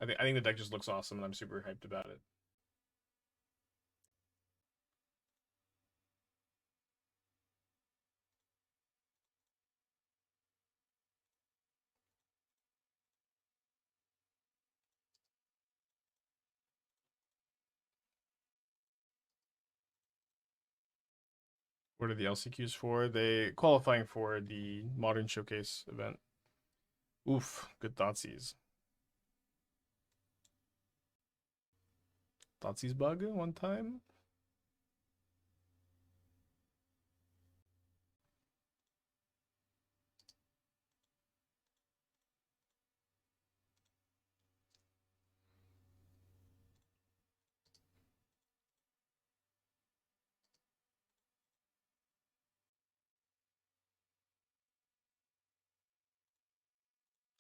I think the deck just looks awesome, and I'm super hyped about it. What are the LCQs for? They qualifying for the Modern Showcase event. Oof, good Thoughtseize. Thoughtseize bug one time.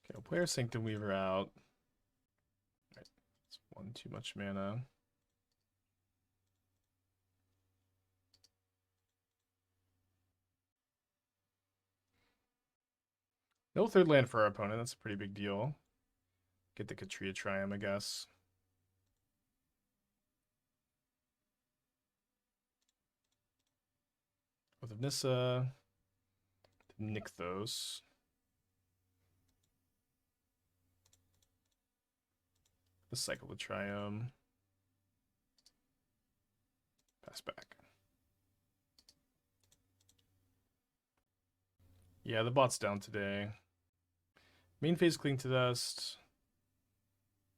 Okay, we'll play our Sanctum Weaver out. Right, it's one too much mana. No third land for our opponent. That's a pretty big deal. Get the Katria Triumph, I guess. With Nissa, Nykthos. The Cycle the Triumph. Pass back. Yeah, the bot's down today. Main phase Cling to Dust.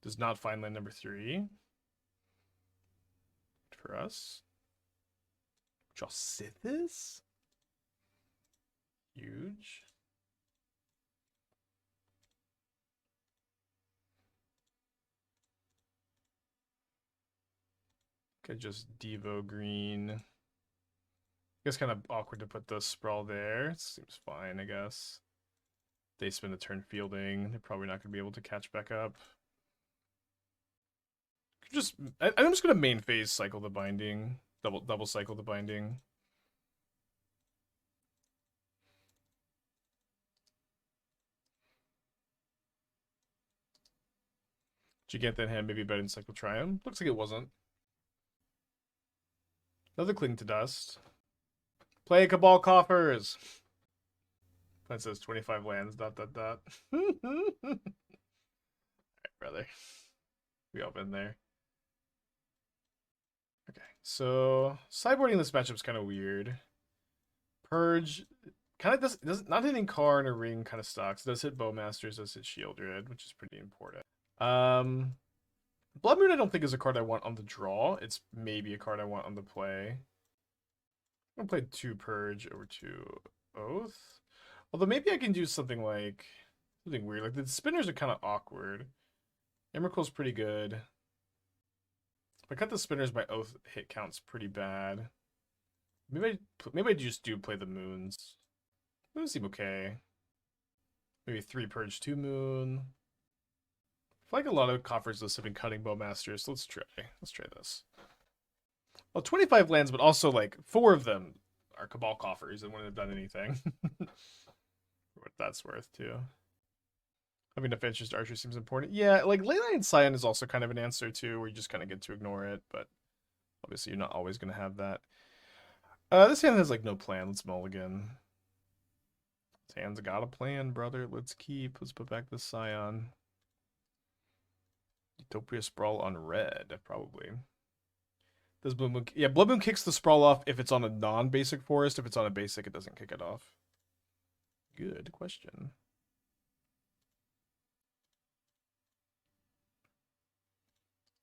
Does not find land number 3. For us. Draw Sithis? Huge. Could just Devo green. I guess kind of awkward to put the Sprawl there. It seems fine, I guess. They spend a turn fielding. They're probably not going to be able to catch back up. I'm just going to main phase cycle the binding. Double cycle the binding. Giganthan hand maybe better than Cycle Triumph. Looks like it wasn't. Another Cling to Dust. Play Cabal Coffers. That says 25 lands, ... Alright, brother. We all been there. Okay, so sideboarding this matchup's kind of weird. Purge kind of does not hitting Karn or Ring kind of stocks. It does hit Bowmasters, does hit Shieldred, which is pretty important. Blood Moon I don't think is a card I want on the draw. It's maybe a card I want on the play. I'm gonna play 2 Purge over 2 Oath. Although maybe I can do something like something weird. Like the spinners are kind of awkward. Emrakul's pretty good. If I cut the spinners, my Oath hit count's pretty bad. Maybe I just do play the moons. Those seem okay. Maybe 3 Purge, 2 Moon. I feel like a lot of coffers lists have been cutting Bowmasters, so let's try. Let's try this. Well, 25 lands, but also like 4 of them are Cabal coffers and wouldn't have done anything. What that's worth too. Having enough interest Archer seems important. Yeah, like Leyline Scion is also kind of an answer too, where you just kind of get to ignore it, but obviously you're not always going to have that. This hand has like no plan. Let's mulligan. This hand's got a plan, brother. Let's put back the Scion. Utopia Sprawl on red, probably. Does Blood Moon... Yeah, Blood Moon kicks the Sprawl off if it's on a non-basic forest. If it's on a basic, it doesn't kick it off. Good question.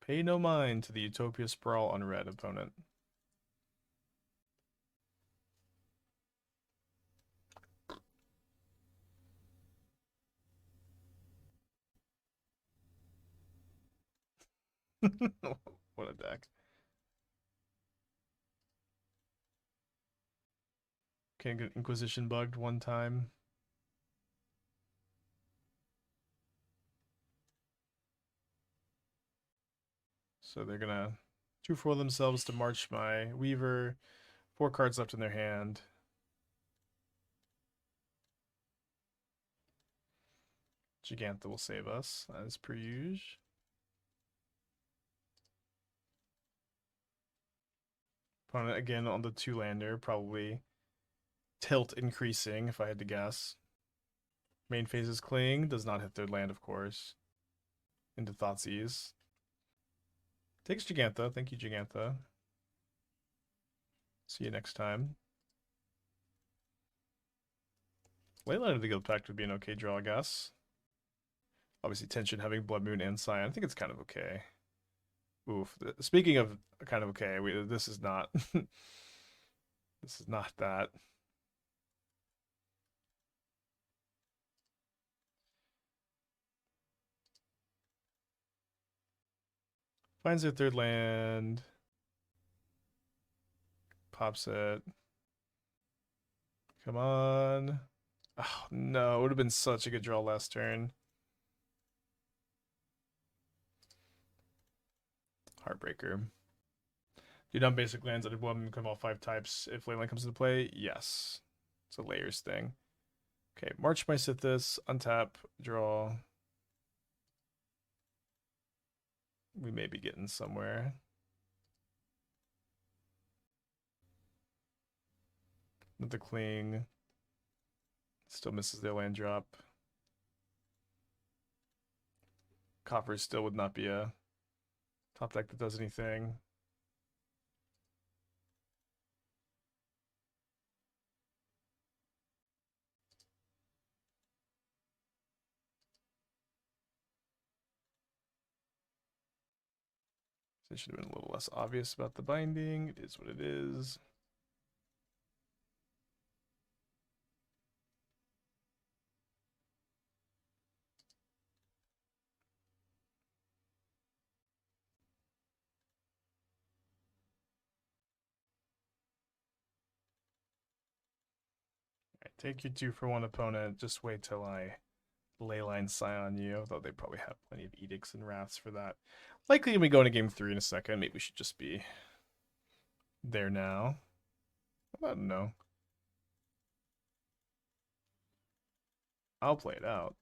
Pay no mind to the Utopia Sprawl on red opponent. What a deck. Can't get Inquisition bugged one time. So they're gonna 2-4 themselves to march my Weaver. 4 cards left in their hand. Gigantha will save us, as per usual. Opponent again on the 2-lander, probably tilt increasing if I had to guess. Main phase is Cling, does not hit 3rd land, of course. Into Thoughtseize. Takes Gigantha, thank you, Gigantha. See you next time. Leyline of the Guild Pact would be an okay draw, I guess. Obviously, Tension having Blood Moon and Scion, I think it's kind of okay. Oof. Speaking of kind of okay, this is not. This is not that. Finds their 3rd land. Pops it. Come on. Oh, no. It would have been such a good draw last turn. Heartbreaker. Do non-basic lands that will become all 5 types if Leyline comes into play? Yes. It's a layers thing. Okay, March my Sithis, untap, draw. We may be getting somewhere. With the Cling. Still misses their land drop. Copper still would not be a top deck that does anything. It should have been a little less obvious about the binding. It is what it is. Right, take your 2-for-1 opponent. Just wait till I Leyline Scion you, though they probably have plenty of edicts and wraths for that. Likely we go into game 3 in a second. Maybe we should just be there now. I don't know. I'll play it out.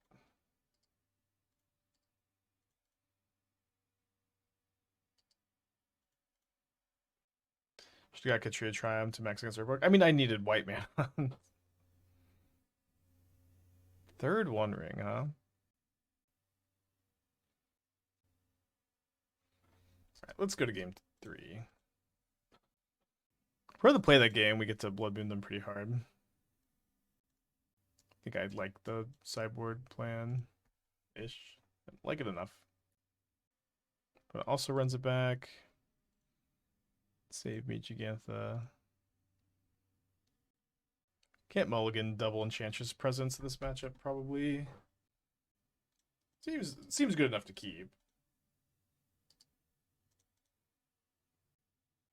Should have got Katria Triumph to max against Urborg. I mean, I needed white man. 3rd One Ring, huh? Alright, let's go to game 3. If we're to play that game, we get to Blood Moon them pretty hard. I think I'd like the sideboard plan-ish. I like it enough. But it also runs it back. Save me, Gigantha. Can't mulligan double Enchantress presence in this matchup, probably. Seems good enough to keep.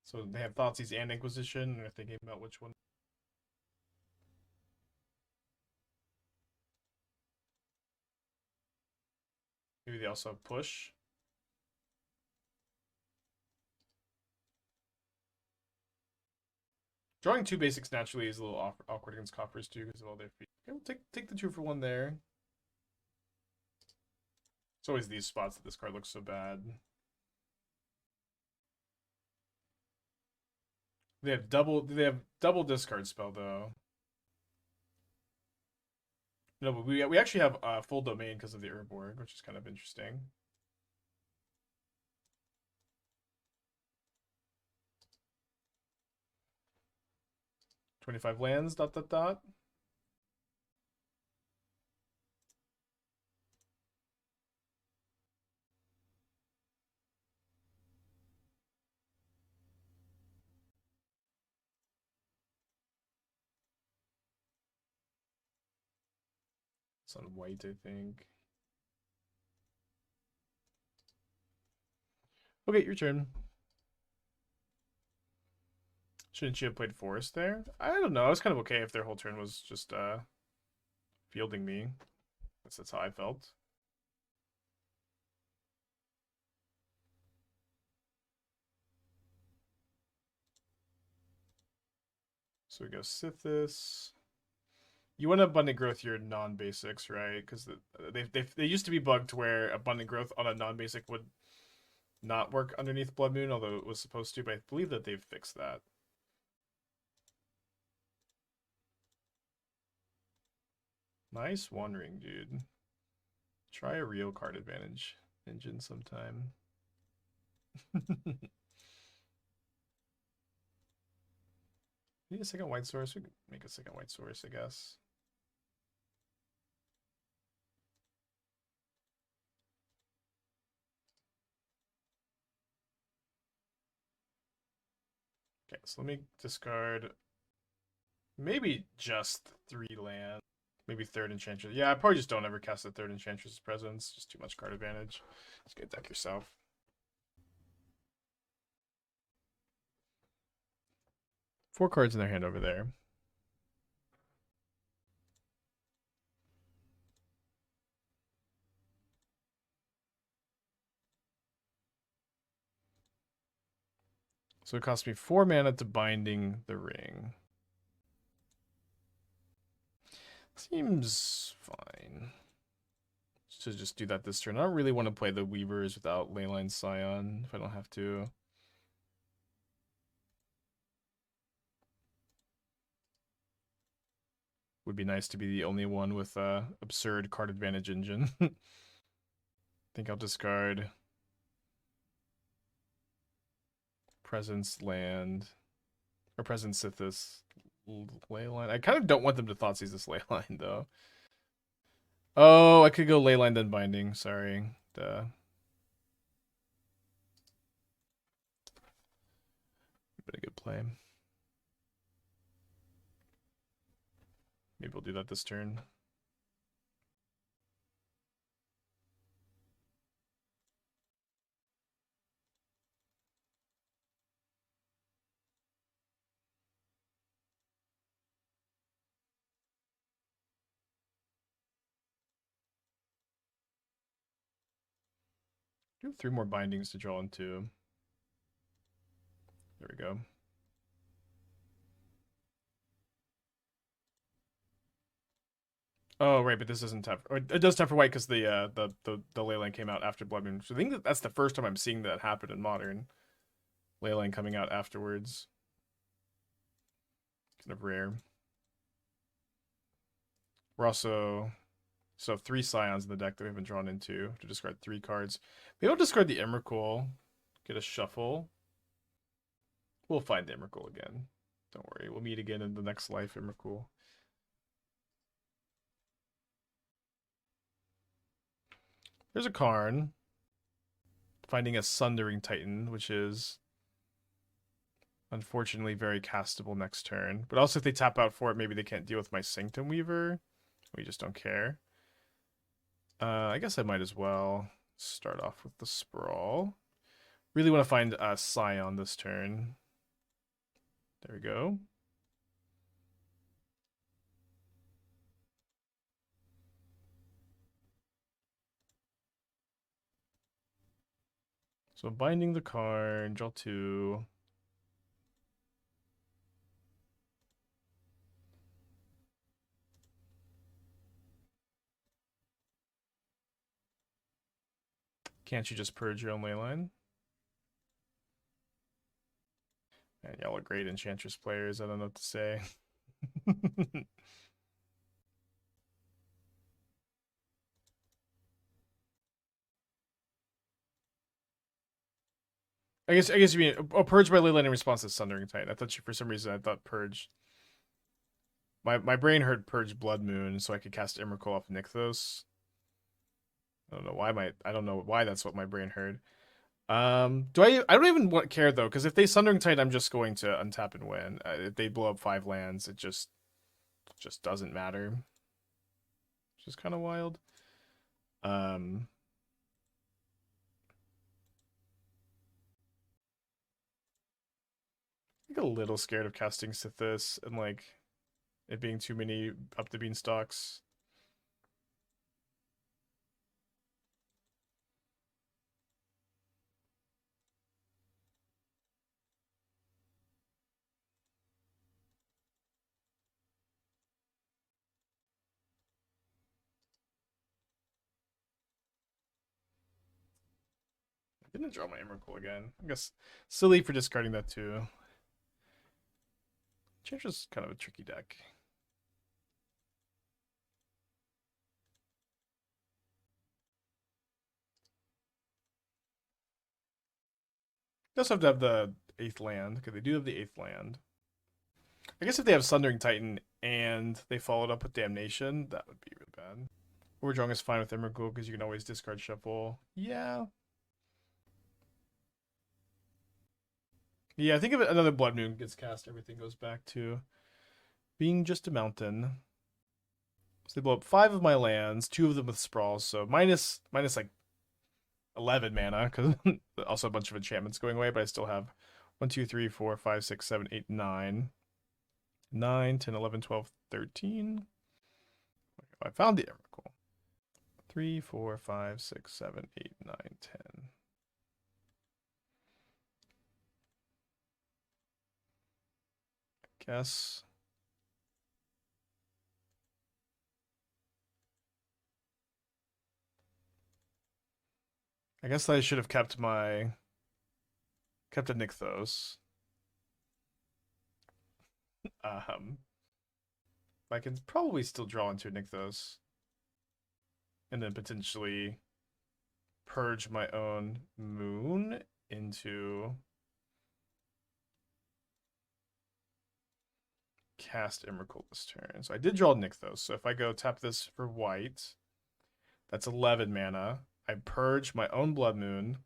So they have Thoughtseize and Inquisition, and they're thinking about which one. Maybe they also have Push. Drawing 2 basics naturally is a little awkward against coffers too because of all their feet. Okay, we'll take the 2-for-1 there. It's always these spots that this card looks so bad. They have double discard spell though. No, but we actually have full domain because of the Urborg, which is kind of interesting. $25 lands, ... It's on white, I think. Okay, your turn. Shouldn't you have played Forest there? I don't know. I was kind of okay if their whole turn was just fielding me. That's how I felt. So we go Sithis. You want Abundant Growth your non-basics, right? Because they used to be bugged to where Abundant Growth on a non-basic would not work underneath Blood Moon, although it was supposed to, but I believe that they've fixed that. Nice wandering, dude. Try a real card advantage engine sometime. Need a second white source? We could make a second white source, I guess. Okay, so let me discard maybe just 3 land. Maybe third Enchantress. Yeah, I probably just don't ever cast the third Enchantress' presence. Just too much card advantage. Just get deck yourself. Four cards in their hand over there. So it cost me 4 mana to Binding the Ring. Seems fine. To just do that this turn. I don't really want to play the Weavers without Leyline Scion if I don't have to. Would be nice to be the only one with a absurd card advantage engine. I think I'll discard Presence Land or Presence Sithis Leyline. I kind of don't want them to Thoughtseize this Leyline though. Oh, I could go Leyline then Binding. Sorry. Duh. Been a good play. Maybe we'll do that this turn. Do 3 more bindings to draw into. There we go. Oh right, but this doesn't tap. Or it does tap for white because the Leyline came out after Blood Moon. So I think that's the first time I'm seeing that happen in Modern. Leyline coming out afterwards. Kind of rare. We're also so 3 Scions in the deck that we haven't drawn into to discard 3 cards. Maybe I'll discard the Emrakul. Get a shuffle. We'll find the Emrakul again. Don't worry. We'll meet again in the next life, Emrakul. There's a Karn. Finding a Sundering Titan, which is unfortunately very castable next turn. But also if they tap out for it, maybe they can't deal with my Sanctum Weaver. We just don't care. I guess I might as well start off with the Sprawl. Really want to find a Scion this turn. There we go. So binding the Karn, draw 2. Can't you just purge your own Leyline? Man, y'all are great Enchantress players. I don't know what to say. I guess you mean purge by Leyline in response to Sundering Titan. I thought you for some reason I thought purge. My brain heard purge Blood Moon, so I could cast Emrakul off Nykthos. I don't know why I don't know why that's what my brain heard. I don't even care though, because if they Sundering Titan, I'm just going to untap and win. If they blow up 5 lands, it just doesn't matter. Which is kind of wild. I'm like a little scared of casting Sithis and like it being too many up the beanstalks. I didn't draw my Emrakul again. I guess silly for discarding that too. Enchantress is kind of a tricky deck. They also have to have the 8th land, because they do have the 8th land. I guess if they have Sundering Titan and they followed up with Damnation, that would be really bad. Overdrawing is fine with EMRAKUL because you can always discard Shuffle. Yeah. Yeah, I think if another Blood Moon gets cast, everything goes back to being just a mountain. So they blow up 5 of my lands, 2 of them with sprawls, so minus like 11 mana, because also a bunch of enchantments going away, but I still have 1, 2, 3, 4, 5, 6, 7, 8, 9. 9, 10, 11, 12, 13. I found the EMRAKUL. 3, 4, 5, 6, 7, 8, 9, 10. Guess. I guess I should have kept a Nykthos. I can probably still draw into a Nykthos. And then potentially purge my own moon into cast EMRAKUL this turn. So I did draw Nykthos. So if I go tap this for white, that's 11 mana. I purge my own Blood Moon.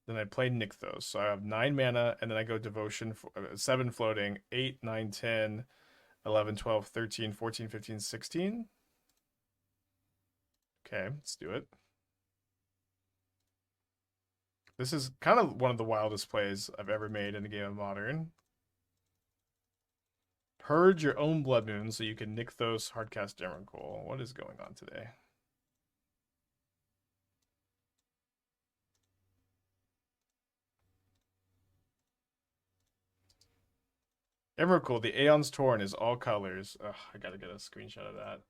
Then I play Nykthos. So I have 9 mana, and then I go Devotion, 7 floating, 8, 9, 10, 11, 12, 13, 14, 15, 16. Okay, let's do it. This is kind of one of the wildest plays I've ever made in a game of Modern. Purge your own Blood Moon so you can Nykthos hardcast EMRAKUL. What is going on today? EMRAKUL, the Aeon's Torn is all colors. Ugh, I gotta get a screenshot of that.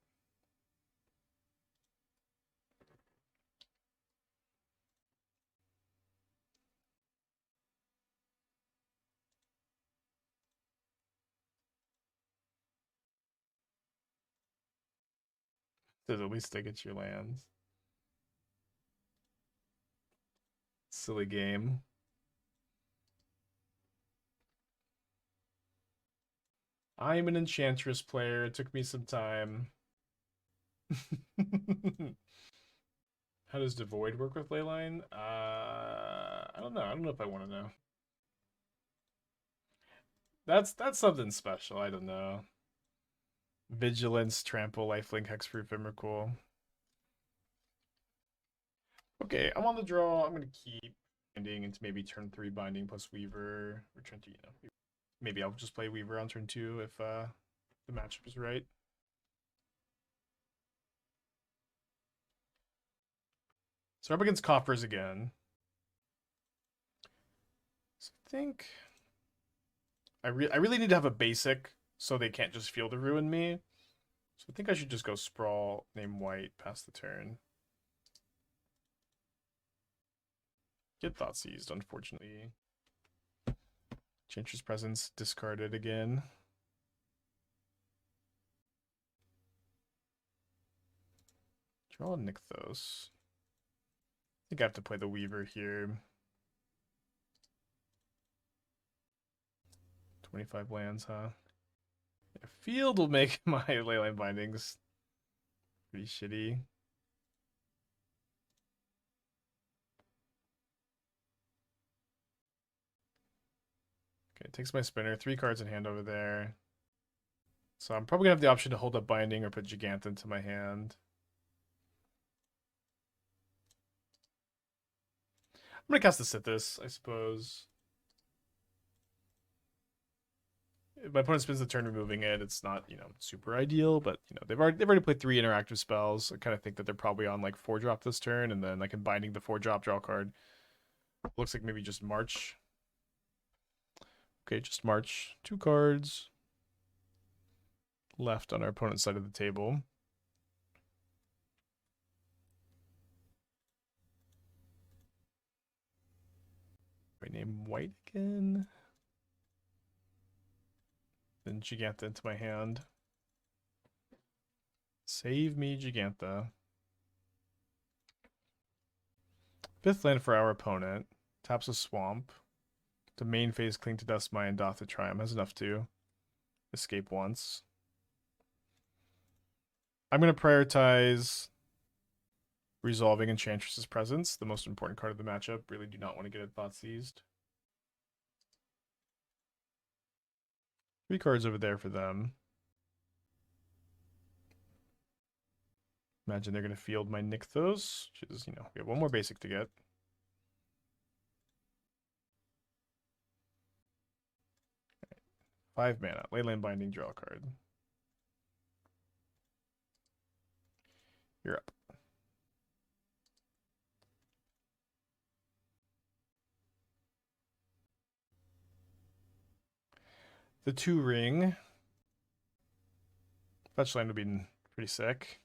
Does at least stick at your lands. Silly game. I'm an Enchantress player. It took me some time. How does Devoid work with Leyline? I don't know. I don't know if I want to know. That's something special. I don't know. Vigilance, Trample, Lifelink, Hexproof, EMRAKUL. Okay, I'm on the draw. I'm gonna keep binding into maybe turn 3 binding plus Weaver. Or turn 2, maybe I'll just play Weaver on turn 2 if the matchup is right. So we're up against Coffers again. So I think I really need to have a basic so they can't just Field of Ruin me. So I think I should just go Sprawl, name White, pass the turn. Get Thought Seized, unfortunately. Enchantress Presence discarded again. Draw a Nykthos. I think I have to play the Weaver here. 25 lands, huh? Yeah, field will make my Leyline bindings pretty shitty. Okay, it takes my spinner. 3 cards in hand over there. So I'm probably gonna have the option to hold up binding or put Giganta into my hand. I'm gonna cast the Sithis, I suppose. If my opponent spends the turn removing it, it's not, super ideal, but they've already played 3 interactive spells. I kind of think that they're probably on like 4-drop this turn, and then I can binding the 4-drop, draw a card. Looks like maybe just March. Okay, just March. 2 cards left on our opponent's side of the table. I name White again. Then Giganta into my hand. Save me, Giganta. 5th land for our opponent. Taps a swamp. The main phase Cling to Dust Mine, Doth to Triumph. Has enough to escape once. I'm going to prioritize resolving Enchantress's presence, the most important card of the matchup. Really do not want to get it thought seized. 3 cards over there for them. Imagine they're going to field my Nykthos, which is, we have 1 more basic to get. Okay. 5 mana. Leyland Binding, draw a card. You're up. The 2 ring. Fetch land would be pretty sick.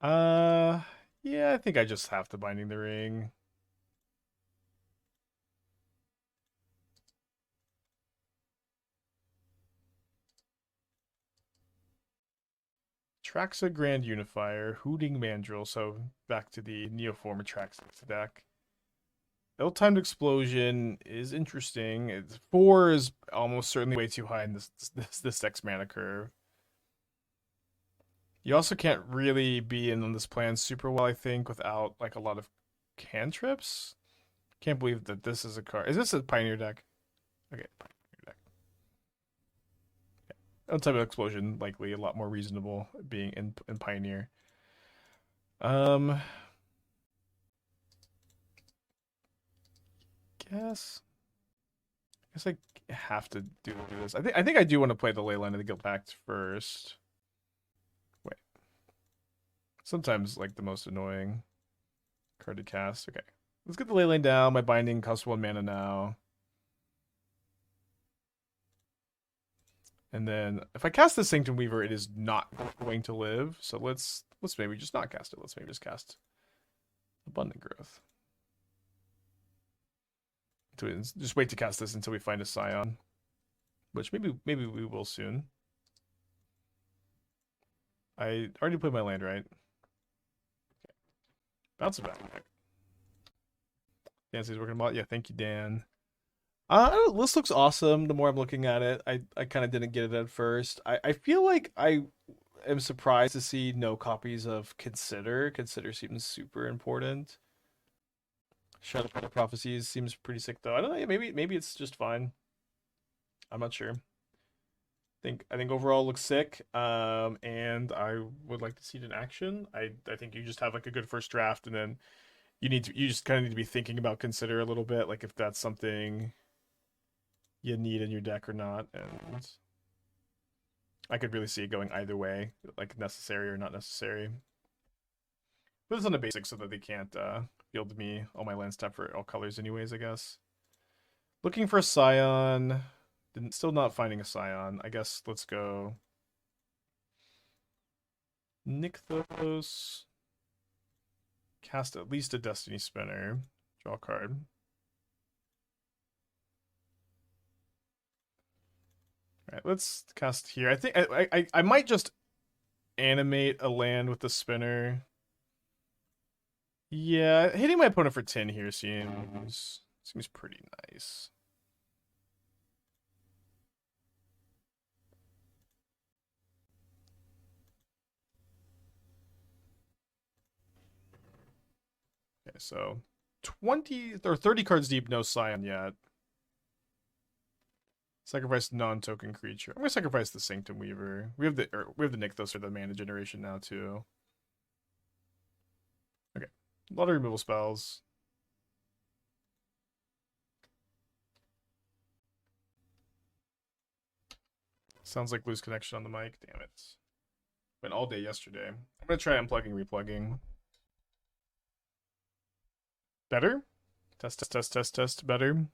Yeah, I think I just have to Binding the Ring. Traxa Grand Unifier, Hooting Mandrill, so back to the Neoform Atraxa deck. Ill-Timed Explosion is interesting. 4 is almost certainly way too high in this deck's mana curve. You also can't really be in on this plan super well, I think, without like a lot of cantrips. Can't believe that this is a card. Is this a Pioneer deck? Okay, Pioneer deck. Yeah. Ill-Timed Explosion, likely a lot more reasonable being in Pioneer. Guess I have to do this. I think I do want to play the Leyline of the Guild Pact first. Wait. Sometimes like the most annoying card to cast. Okay. Let's get the Leyline down. My binding costs 1 mana now. And then if I cast the Sanctum Weaver, it is not going to live. So let's maybe just not cast it. Let's maybe just cast Abundant Growth. Just wait to cast this until we find a Scion, which maybe we will soon. I already played my land, right? Okay. Bounce it back. Dan says working about. Yeah, thank you, Dan. This looks awesome. The more I'm looking at it, I kind of didn't get it at first. I feel like I am surprised to see no copies of Consider. Consider seems super important. Shadow Planet Prophecies seems pretty sick though. I don't know. Maybe it's just fine. I'm not sure. I think overall looks sick. And I would like to see it in action. I think you just have like a good first draft, and then you just kind of need to be thinking about Consider a little bit, like if that's something you need in your deck or not. And I could really see it going either way, like necessary or not necessary. But it's on the basics so that they can't field me all my lands tap for all colors anyways, I guess. Looking for a Scion. Still not finding a Scion. I guess let's go Nykthos. Cast at least a Destiny Spinner. Draw a card. Alright, let's cast here. I think I might just animate a land with the spinner. Yeah, hitting my opponent for 10 here seems pretty nice. Okay, so 20 or 30 cards deep, no Scion yet. Sacrifice non-token creature. I'm gonna sacrifice the Sanctum Weaver. We have the Nykthos for the mana generation now too. Okay, a lot of removal spells. Sounds like loose connection on the mic. Damn it. Went all day yesterday. I'm gonna try unplugging, replugging. Better? Test. Better.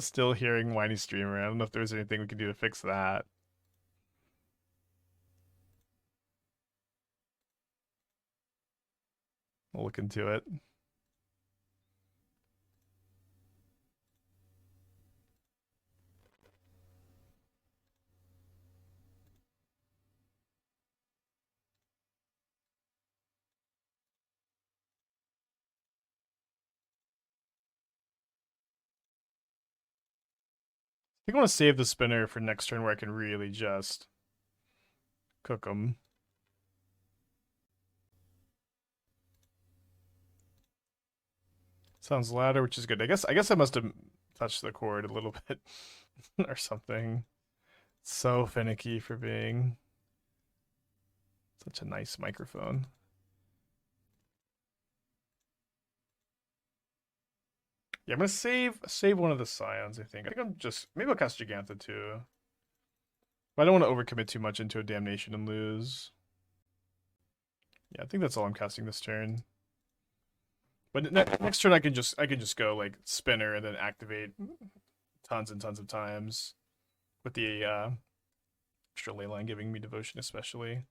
Still hearing whiny streamer. I don't know if there's anything we can do to fix that. I'll look into it. I think I want to save the spinner for next turn where I can really just cook them. Sounds louder, which is good. I guess I must have touched the cord a little bit or something. So finicky for being such a nice microphone. Yeah, I'm gonna save one of the scions, I think. I think I'm just maybe I'll cast Giganta too. But I don't want to overcommit too much into a damnation and lose. Yeah, I think that's all I'm casting this turn. But next turn I can just go like spinner and then activate tons and tons of times with the extra leyline giving me devotion especially.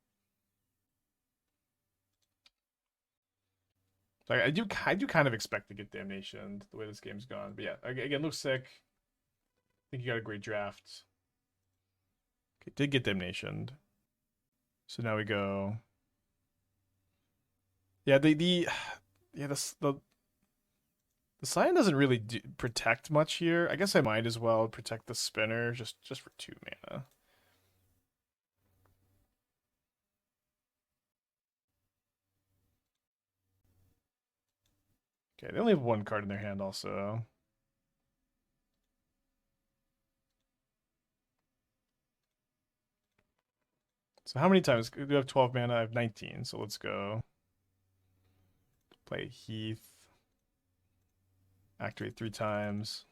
So I do kind of expect to get damnation the way this game's gone. But yeah, again, looks sick. I think you got a great draft. Okay, did get damnation. So now we go. Yeah, the Scion doesn't really protect much here. I guess I might as well protect the spinner just for 2 mana. Okay, they only have 1 card in their hand also. So how many times? We have 12 mana, I have 19, so let's go. Play Heath. Activate 3 times.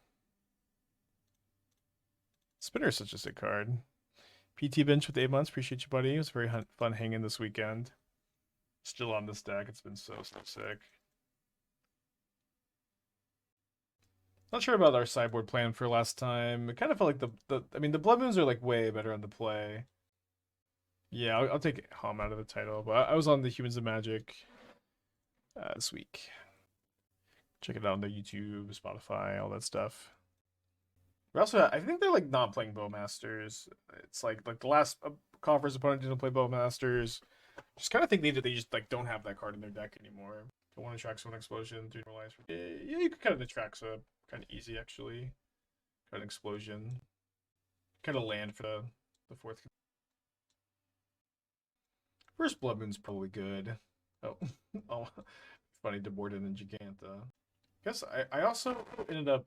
Spinner is such a sick card. PT bench with 8 months. Appreciate you, buddy. It was very fun hanging this weekend. Still on this deck. It's been so sick. Not sure about our sideboard plan for last time. It kind of felt like the Blood Moons are like way better on the play. Yeah, I'll take Hom out of the title, but I was on the Humans of Magic this week. Check it out on the YouTube, Spotify, all that stuff. We're also, I think they're like not playing Bowmasters. It's like the last conference opponent didn't play Bowmasters. Just kind of think they just like don't have that card in their deck anymore. Don't want to track one explosion, 3 more lives. Yeah, you could kind of attract so kind of easy actually. Kind of explosion. Kind of land for the 4th. First Blood Moon's probably good. Oh, oh, funny to board it in Giganta. Guess I also ended up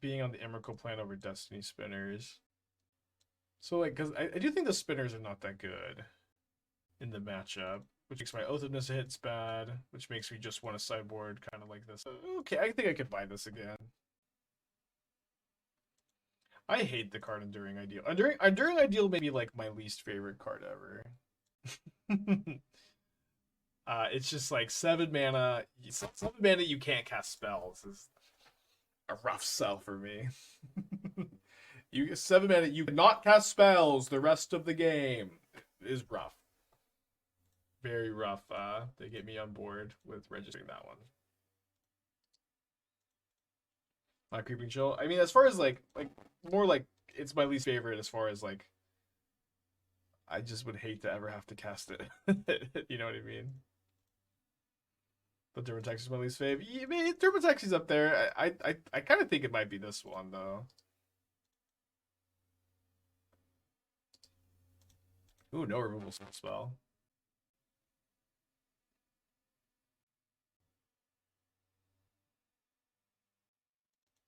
being on the EMRAKUL plan over Destiny Spinners. So like, cause I do think the spinners are not that good in the matchup, which makes my Oath of Nissa hits bad, which makes me just want to sideboard kind of like this. Okay, I think I could buy this again. I hate the card Enduring Ideal. Enduring Ideal may be like my least favorite card ever. It's just like 7 mana. 7 mana you can't cast spells is a rough sell for me. You 7 mana you cannot cast spells the rest of the game is rough. Very rough. They get me on board with registering that one. My Creeping Chill. I mean, as far as like more like it's my least favorite as far as like I just would hate to ever have to cast it. You know what I mean? But Dermataxi is my least fave. Yeah, I mean, Dermataxi's up there. I kind of think it might be this one though. Ooh, no removal spell.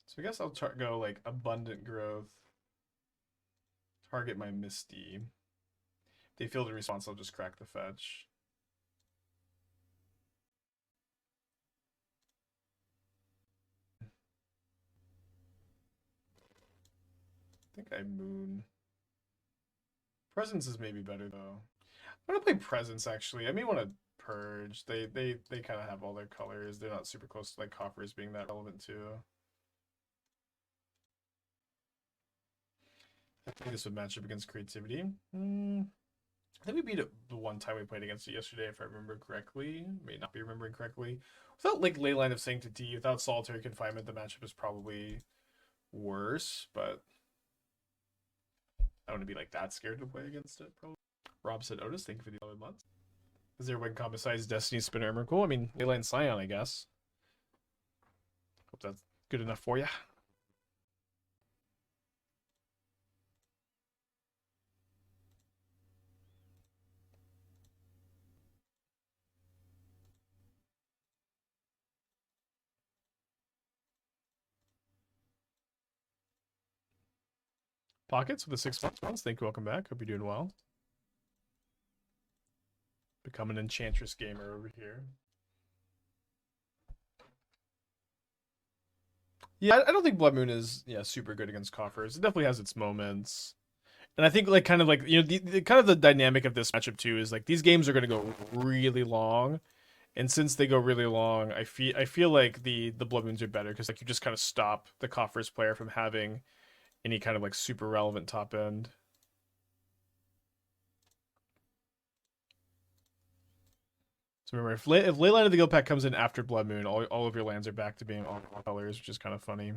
So I guess I'll go like Abundant Growth. Target my Misty. If they field a response, I'll just crack the fetch. I think I Moon. Presence is maybe better though. I'm gonna play Presence actually. I may want to Purge. They kind of have all their colors. They're not super close to like Coffers being that relevant too. I think this would match up against Creativity. I think we beat it the one time we played against it yesterday, if I remember correctly. May not be remembering correctly. Without like Leyline of Sanctity, without Solitary Confinement, the matchup is probably worse, but I wouldn't be like that scared to play against it, probably. Rob said, Otis, thank you for the 11 months. Is there a win comp besides Destiny Spinner Emrakul? I mean, Leyline Scion, I guess. Hope that's good enough for you. Pockets with the 6 months. Thank you. Welcome back. Hope you're doing well. Become an Enchantress gamer over here. Yeah, I don't think Blood Moon is super good against coffers. It definitely has its moments. And I think like kind of like the kind of the dynamic of this matchup too is like these games are going to go really long. And since they go really long, I feel like the Blood Moons are better because like you just kind of stop the coffers player from having any kind of like super relevant top end. So remember, if Leyline of the Guild Pack comes in after Blood Moon, all of your lands are back to being all colors, which is kind of funny.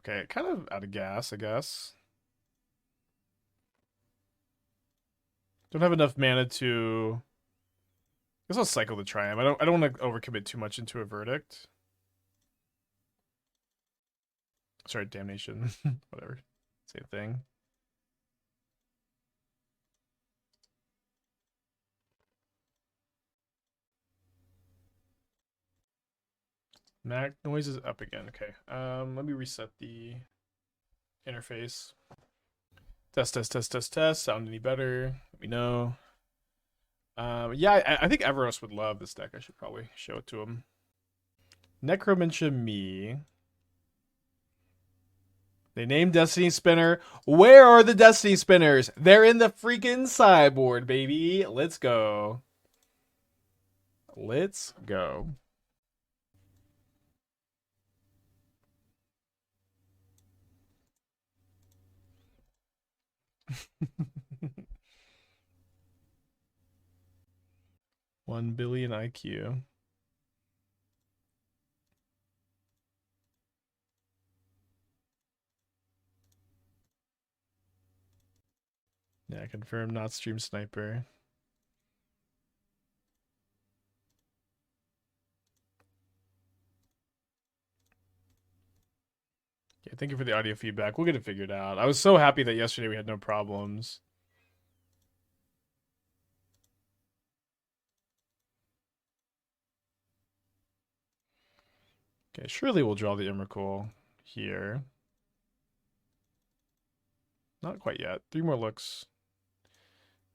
Okay, kind of out of gas, I guess. Don't have enough mana to. I guess I'll cycle the Triumph. I don't want to overcommit too much into a verdict. Sorry, damnation. Whatever. Same thing. Mac noise is up again. Okay. Let me reset the interface. Test, test, test, test, test. Sound any better? Let me know. Yeah, I think Everos would love this deck. I should probably show it to him. Necromantia me. They named Destiny Spinner. Where are the Destiny Spinners? They're in the freaking sideboard, baby. Let's go. Let's go. $1 billion IQ. Yeah, confirm not stream sniper. Okay, thank you for the audio feedback. We'll get it figured out. I was so happy that yesterday we had no problems. Okay, surely we'll draw the Emrakul here. Not quite yet. 3 more looks.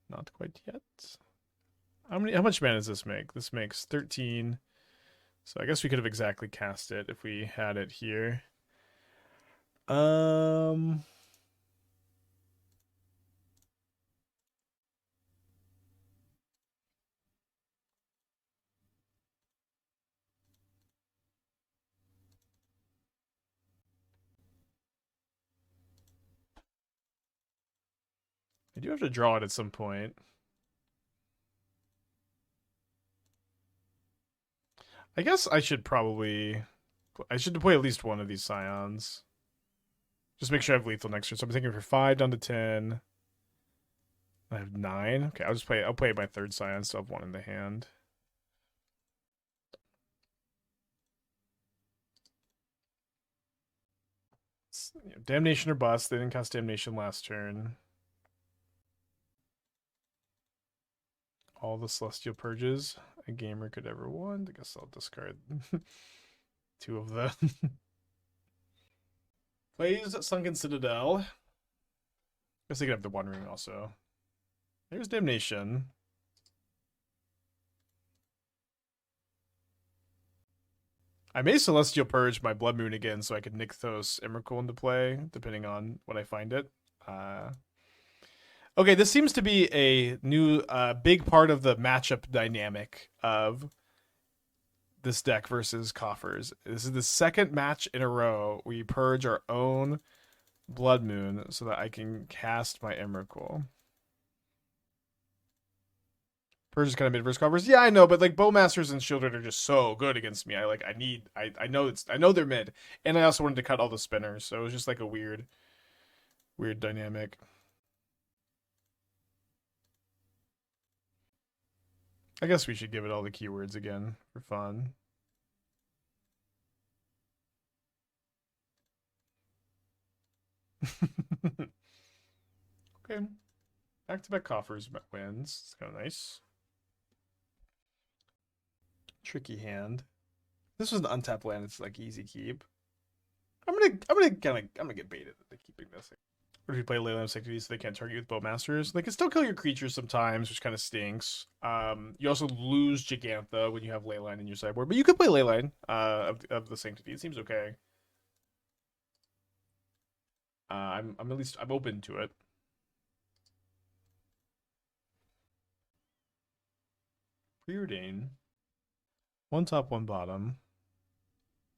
Not quite yet. How much mana does this make? This makes 13. So I guess we could have exactly cast it if we had it here. I do have to draw it at some point. I guess I should deploy at least one of these Scions. Just make sure I have lethal next turn. So I'm thinking for 5 down to 10. I have 9. Okay, I'll play my third Scion, so I have 1 in the hand. Damnation or bust. They didn't cast Damnation last turn. All the Celestial Purges a gamer could ever want. I guess I'll discard 2 of them. Plays Sunken Citadel. Guess they could have the One Ring also. There's Damnation. I may Celestial Purge my Blood Moon again so I could Nykthos Emrakul into play, depending on when I find it. Okay, this seems to be a new big part of the matchup dynamic of this deck versus Coffers. This is the second match in a row we purge our own Blood Moon so that I can cast my Emrakul. Purge is kind of mid versus Coffers. Yeah, I know, but like Bowmasters and Shieldred are just so good against me. I know they're mid, and I also wanted to cut all the spinners, so it was just like a weird dynamic. I guess we should give it all the keywords again for fun. Okay. Back-to-back Coffers wins. It's kind of nice. Tricky hand. This was an untapped land. It's like easy keep. I'm gonna get baited into keeping this. What if you play Leyline of Sanctity so they can't target you with Bowmasters? They can still kill your creatures sometimes, which kind of stinks. You also lose Gigantha when you have Leyline in your sideboard, but you could play Leyline of the Sanctity. It seems okay. I'm open to it. Preordain. One top, one bottom.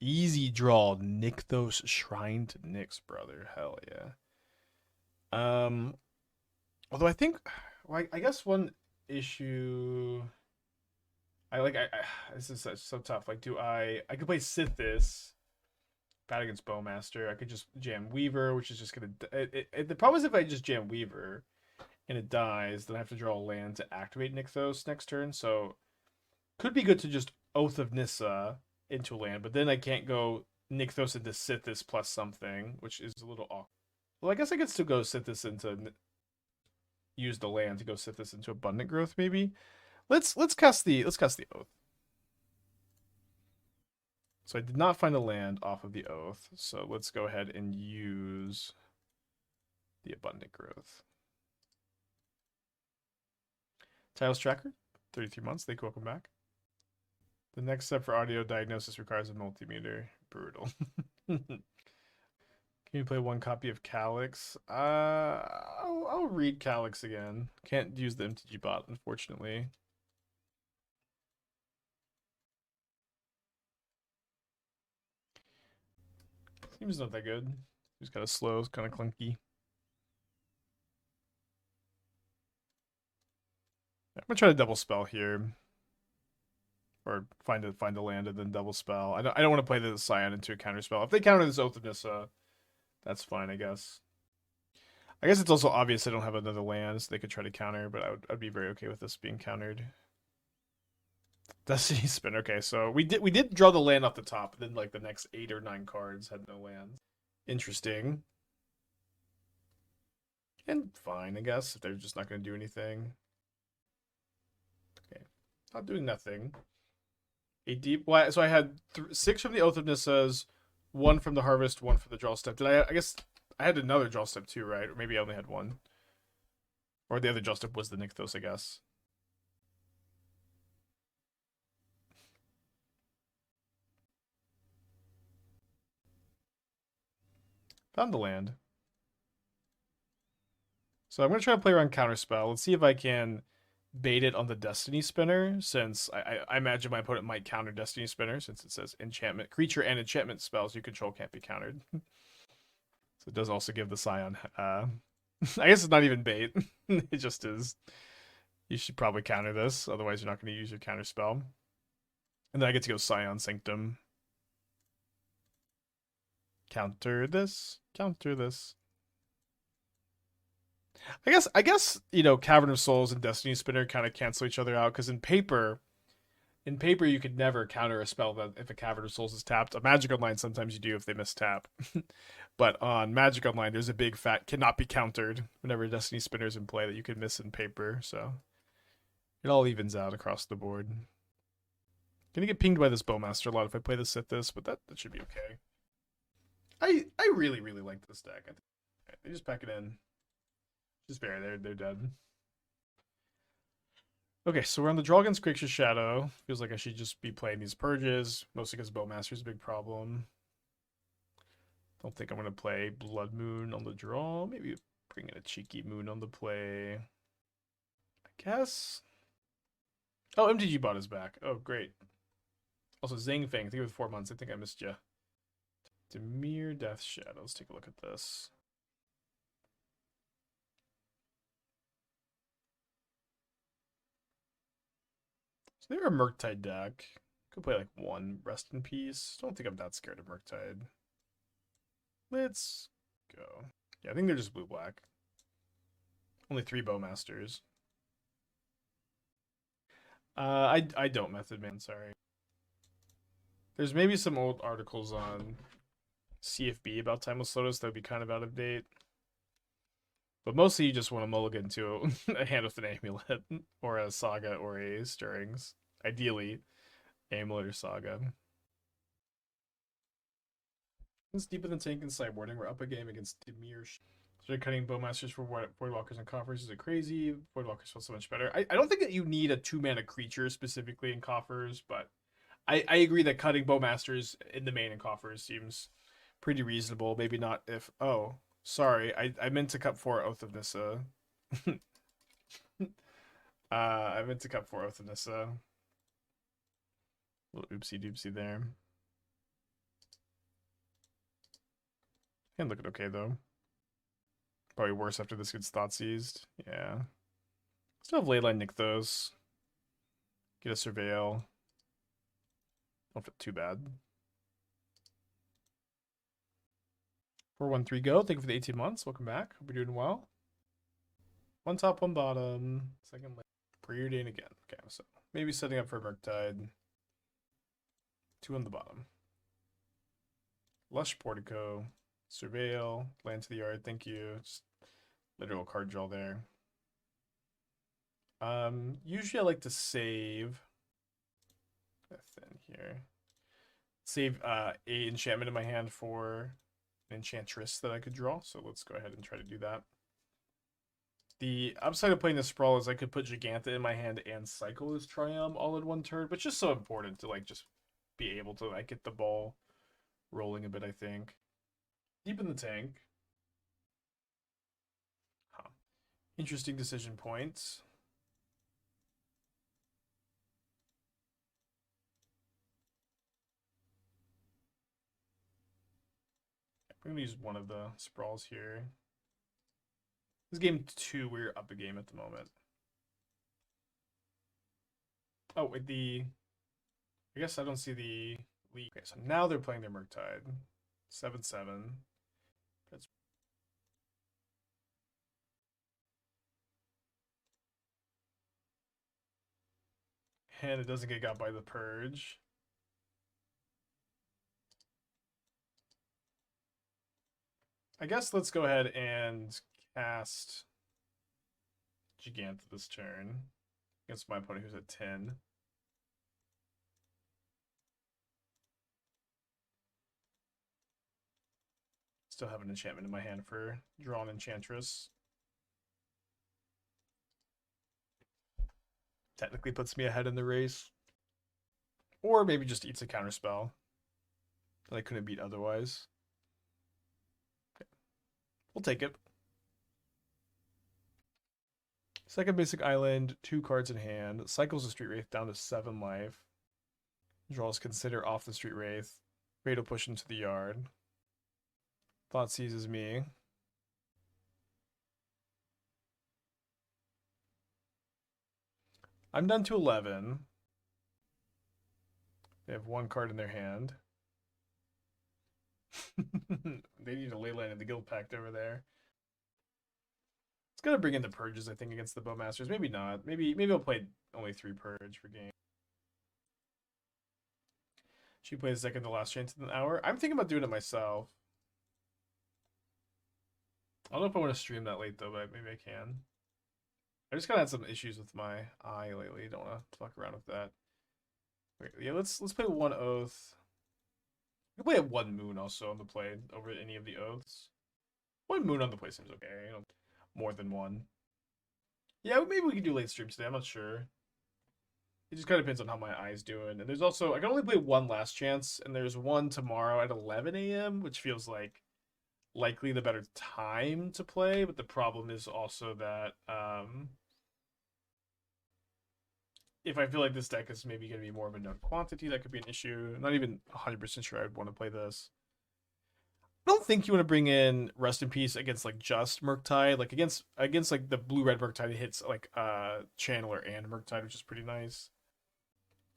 Easy draw. Nykthos Shrine to Nyx, brother. Hell yeah. Although I think, well, I guess one issue. This is so tough. Like, I could play Sithis, bad against Bowmaster. I could just jam Weaver, which is just gonna. The problem is if I just jam Weaver, and it dies, then I have to draw a land to activate Nykthos next turn. So, could be good to just Oath of Nissa into a land, but then I can't go Nykthos into Sithis plus something, which is a little awkward. Well, I guess I could still go Sithis into use the land to go Sithis into Abundant Growth, maybe. Let's cast the Oath. So I did not find a land off of the Oath, so let's go ahead and use the Abundant Growth. Titles Tracker, 33 months. Thank you, welcome back. The next step for audio diagnosis requires a multimeter. Brutal. Can you play one copy of Calyx? I'll read Calyx again. Can't use the MTG bot, unfortunately. Seems not that good. He's kind of slow, kind of clunky. I'm gonna try to double spell here, or find a land and then double spell. I don't want to play the Scion into a counter spell. If they counter this Oath of Nissa, that's fine, I guess. I guess it's also obvious I don't have another land, so they could try to counter, but I'd be very okay with this being countered. Destiny Spin. Okay, so we did draw the land off the top, and then like the next 8 or 9 cards had no lands. Interesting. And fine, I guess, if they're just not going to do anything. Okay, not doing nothing. A deep. Well, so I had 6 from the Oath of Nissas, 1 from the Harvest, 1 from the Draw Step. Did I guess I had another Draw Step too, right? Or maybe I only had 1. Or the other Draw Step was the Nykthos, I guess. Found the land. So I'm going to try to play around Counterspell. Let's see if I can bait it on the Destiny Spinner, since I imagine my opponent might counter Destiny Spinner, since it says enchantment. Creature and enchantment spells you control can't be countered. So it does also give the Scion... I guess it's not even bait. It just is. You should probably counter this, otherwise you're not going to use your counter spell. And then I get to go Scion Sanctum. Counter this. Counter this. I guess you know, Cavern of Souls and Destiny Spinner kind of cancel each other out, because in paper you could never counter a spell that if a Cavern of Souls is tapped. On Magic Online sometimes you do if they mistap. But on Magic Online there's a big fat cannot be countered whenever Destiny Spinner's in play that you can miss in paper, so it all evens out across the board. Gonna get pinged by this Bowmaster a lot if I play the Sithis, but that should be okay. I really like this deck. They just pack it in. Just fair, they're dead. Okay, so we're on the draw against Grixis Shadow. Feels like I should just be playing these purges, mostly because Bowmaster's a big problem. Don't think I'm gonna play Blood Moon on the draw. Maybe Bring in a cheeky moon on the play. I guess. Oh, MTG bot is back. Oh, great. Also, Zhang Feng, thank you for 4 months. I think I missed you. Demir Death Shadow. Let's take a look at this. So they're a Murktide deck. Could play like one Rest in Peace. Don't think I'm that scared of Murktide. Let's go. Yeah, I think they're just blue-black. Only 3 Bowmasters. I don't Method Man, sorry. There's maybe some old articles on CFB about Timeless Lotus that would be kind of out of date. But mostly you just want to mulligan to a hand with an amulet, or a saga, or a stirrings. Ideally, amulet or saga. It's deeper than tank and sideboarding. We're up a game against Demir. Started cutting Bowmasters for Voidwalkers and Coffers. Is it crazy? Voidwalkers feel so much better. I don't think that you need a 2-mana creature specifically in Coffers, but I agree that cutting Bowmasters in the main and Coffers seems pretty reasonable. Maybe not if... Oh, sorry. I meant to cut 4 Oath of Nissa. I meant to cut 4 Oath of Nissa. Little oopsie doopsie there. And look at okay though. Probably worse after this gets thought seized. Yeah. Still have Leyline Nykthos. Get a Surveil. Don't feel too bad. 413 go. Thank you for the 18 months. Welcome back. Hope you're doing well. 1 top, 1 bottom. Second lane. Preordain again. Okay, so maybe setting up for Murktide. 2 on the bottom. Lush Portico. Surveil. Land to the yard. Thank you. Just literal card draw there. Usually I like to save here. Save a enchantment in my hand for an Enchantress that I could draw. So let's go ahead and try to do that. The upside of playing the Sprawl is I could put Giganta in my hand and cycle this Triumph all in one turn, but just so important to like just be able to like get the ball rolling a bit, I think. Deep in the tank. Huh. Interesting decision points. I'm gonna use one of the Sprawls here. This is game 2, we're up a game at the moment. Oh, wait, I guess I don't see the league. Okay, so now they're playing their Murktide. 7-7. That's... And it doesn't get got by the Purge. I guess let's go ahead and cast Giganta this turn against my opponent who's at 10. Still have an enchantment in my hand for drawn Enchantress. Technically puts me ahead in the race. Or maybe just eats a counterspell that I couldn't beat otherwise. Okay. We'll take it. Second basic island, 2 cards in hand. Cycles the Street Wraith down to 7 life. Draws Consider off the Street Wraith. Fatal Push into the yard. Thought seizes me. I'm down to 11. They have 1 card in their hand. They need a Leyline in the Guild Pact over there. It's gonna bring in the Purges, I think, against the Bowmasters. Maybe not. Maybe I'll play only 3 Purge per game. She plays second to last chance in an hour. I'm thinking about doing it myself. I don't know if I want to stream that late though, but maybe I can. I just kind of had some issues with my eye lately. Don't want to fuck around with that. Okay, yeah, let's play 1 Oath. We can play 1 Moon also on the play over any of the Oaths. 1 Moon on the play seems okay. You know, more than 1. Yeah, maybe we can do late stream today. I'm not sure. It just kind of depends on how my eye's doing. And there's also, I can only play 1 Last Chance, and there's 1 tomorrow at 11 a.m., which feels like likely the better time to play, but the problem is also that if I feel like this deck is maybe going to be more of a known quantity, that could be an issue. I'm not even 100% sure I'd want to play this. I don't think you want to bring in Rest in Peace against like just Murktide. Like against like the blue-red Murktide, it hits like Channeler and Murktide, which is pretty nice.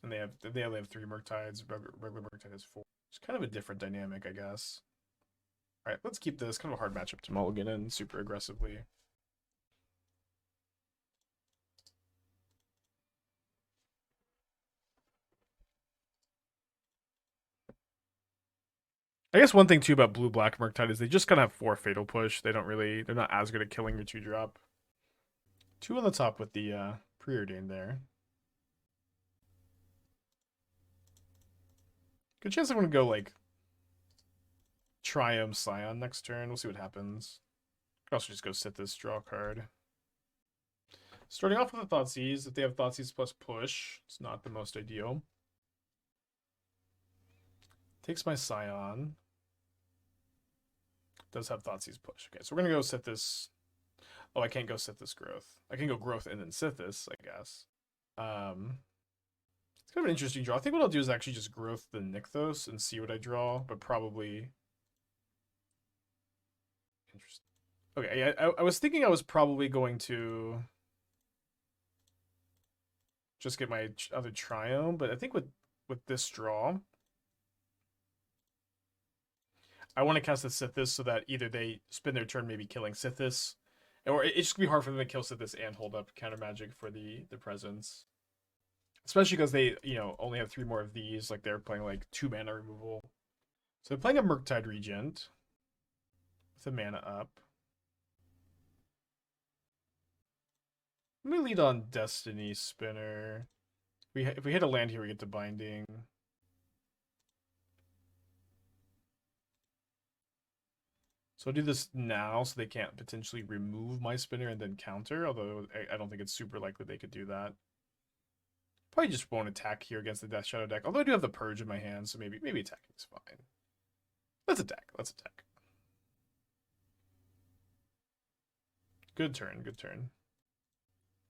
And they only have 3 Murktides. Regular Murktide has 4. It's kind of a different dynamic, I guess. All right, let's keep this. Kind of a hard matchup to mulligan in super aggressively. I guess one thing too about blue-black Murktide is they just kind of have 4 Fatal Push. They're not as good at killing your 2-drop. 2 on the top with the Preordained there. Good chance I'm going to go like Triumph Scion next turn. We'll see what happens. Could also just go sit this draw card. Starting off with a Thoughtseize. If they have Thoughtseize plus push, it's not the most ideal. Takes my Scion. Does have Thoughtseize push. Okay, so we're gonna go sit this. Oh, I can't go sit this growth. I can go growth and then sit this, I guess. It's kind of an interesting draw. I think what I'll do is actually just growth the Nykthos and see what I draw, but probably. Interesting. Okay, I was thinking I was probably going to just get my other Triome, but I think with this draw, I want to cast the Sithis so that either they spend their turn maybe killing Sithis, or it's just gonna be hard for them to kill Sithis and hold up counter magic for the presence. Especially because they, only have 3 more of these. Like they're playing like 2 mana removal. So they're playing a Murktide Regent with a mana up. Let me lead on Destiny Spinner. If we hit a land here, we get to Binding. So I'll do this now so they can't potentially remove my spinner and then counter, although I don't think it's super likely they could do that. Probably just won't attack here against the Death Shadow deck, although I do have the Purge in my hand, so maybe attacking is fine. Let's attack. Good turn.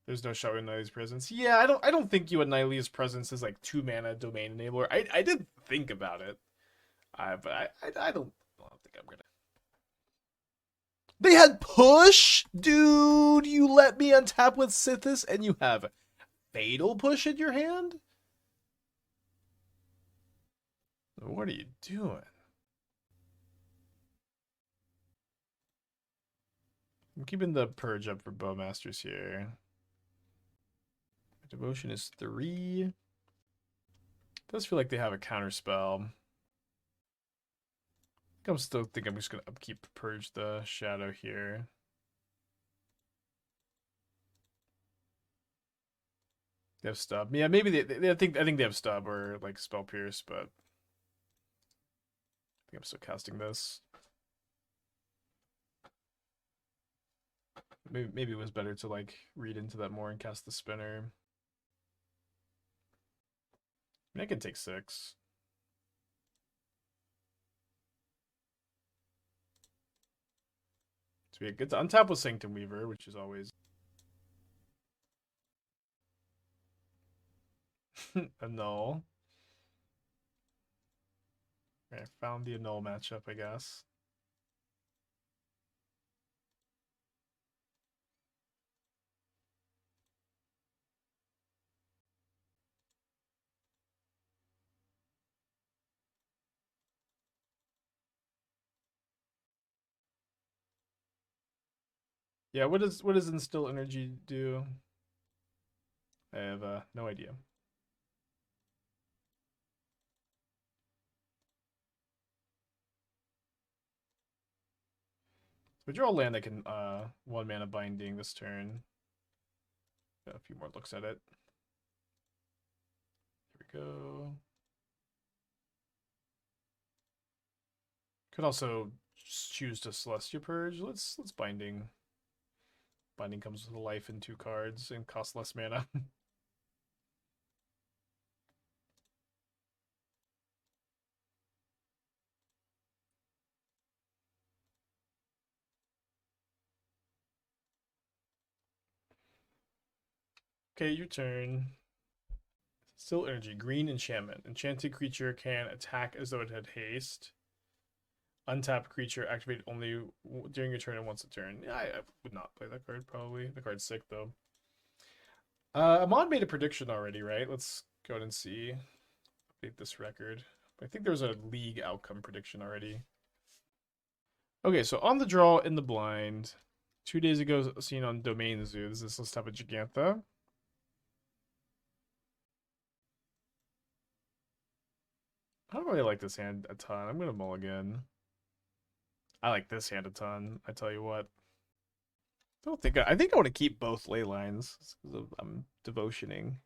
There's no Shadow Nightly's presence. Yeah, I don't think you Nightly's presence is like 2 mana domain enabler. I did think about it. But I don't think I'm gonna. They had push? Dude, you let me untap with Sithis and you have Fatal Push in your hand? What are you doing? I'm keeping the Purge up for Bowmasters here. Devotion is 3. Does feel like they have a counter spell. I'm still think I'm just gonna upkeep Purge the Shadow here. They have Stub. Yeah, maybe I think they have Stub or like Spell Pierce, but I think I'm still casting this. Maybe it was better to like read into that more and cast the Spinner. I mean, I can take 6. So we get to untap with Sanctum Weaver, which is always a null. I found the null matchup, I guess. Yeah, what does Instill Energy do? I have no idea. We draw a land that can 1 mana Binding this turn. Got a few more looks at it. Here we go. Could also choose to Celestia Purge. Let's Binding. Binding comes with a life and 2 cards and costs less mana. Okay, your turn. Still energy. Green enchantment. Enchanted creature can attack as though it had haste. Untapped creature activate only during your turn and once a turn. Yeah, I would not play that card probably. The card's sick though. Ahmad made a prediction already, right? Let's go ahead and see. Update this record. I think there was a league outcome prediction already. Okay, so on the draw in the blind. 2 days ago, seen on Domain Zoo. This is this type of Gigantha. I don't really like this hand a ton. I'm gonna mulligan. I like this hand a ton. I tell you what. I think I want to keep both ley lines because I'm devotioning.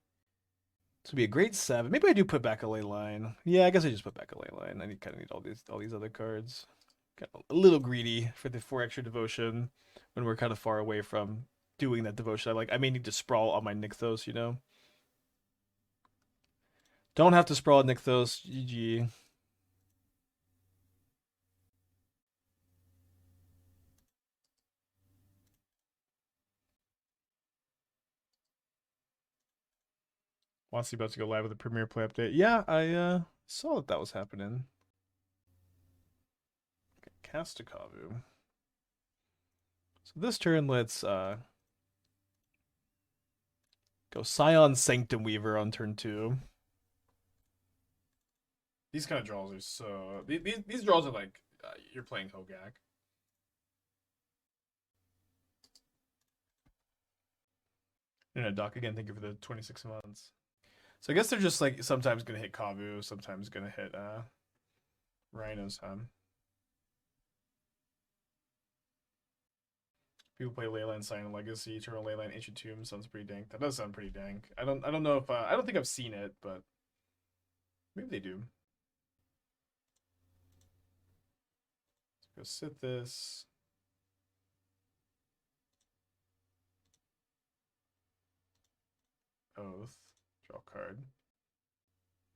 This would be a great 7. Maybe I do put back a ley line. Yeah, I guess I just put back a ley line. I kind of need all these other cards. Got a little greedy for the 4 extra devotion when we're kind of far away from doing that devotion. I may need to sprawl on my Nykthos, you know. Don't have to sprawl Nykthos. GG. Wants about to go live with the Premiere Play update. Yeah, I saw that was happening. Okay, cast a Kavu. So this turn, let's go Scion Sanctum Weaver on turn 2. These kind of draws are so... These draws are like, you're playing Hogak. Doc, again, thank you for the 26 months. So I guess they're just like sometimes gonna hit Kavu, sometimes gonna hit Rhinos, huh? People play Leyline Sign Legacy, Eternal Leyline Ancient Tomb. Sounds pretty dank. That does sound pretty dank. I don't know if I don't think I've seen it, but maybe they do. Let's go sit this. Oath. Draw card.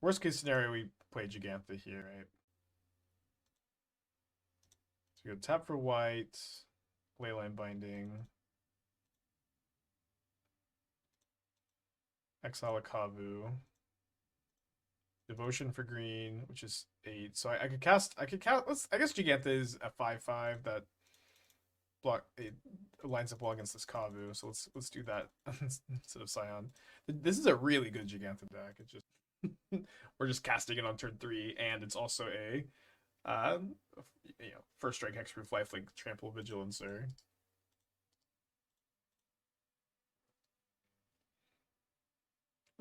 Worst case scenario, we play Gigantha here, right? So we go tap for white, Leyline Binding, exile a Kavu, Devotion for green, which is 8. So I could cast. I guess Gigantha is a 5/5 that block. It lines up well against this Kavu. So let's do that instead of Scion. This is a really good Gigantha deck. It's just we're just casting it on turn 3, and it's also a first strike hexproof lifelink trample vigilancer.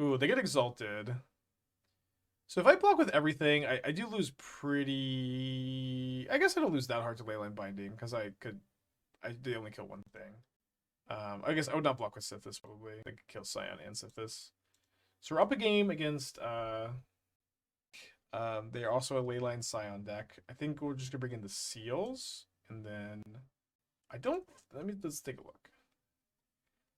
Ooh, they get exalted. So if I block with everything, I do lose pretty... I guess I don't lose that hard to Leyline Binding, because they only kill one thing. I guess I would not block with Sithis, probably. I could kill Scion and Sithis. So we're up a game against... they are also a Leyline Scion deck. I think we're just going to bring in the Seals, and then... let's take a look.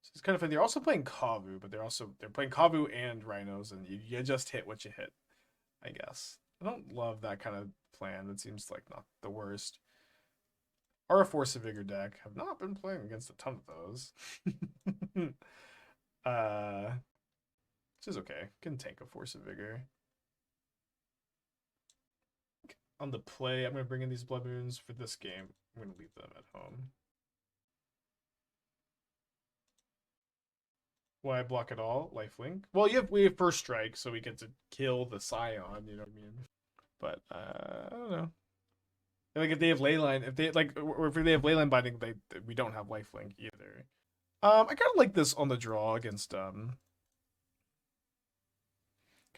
So it's kind of funny. They're also playing Kavu, but they're playing Kavu and Rhinos, and you just hit what you hit. I guess. I don't love that kind of plan. That seems like not the worst. Or a Force of Vigor deck. Have not been playing against a ton of those. Which is okay. Can tank a Force of Vigor. On the play, I'm going to bring in these Blood Moons for this game. I'm going to leave them at home. Why block it all? Lifelink. Well, we have first strike, so we get to kill the Scion. You know what I mean? But I don't know. Like if they have Leyline, if they have Leyline Binding, we don't have lifelink either. I kind of like this on the draw against kind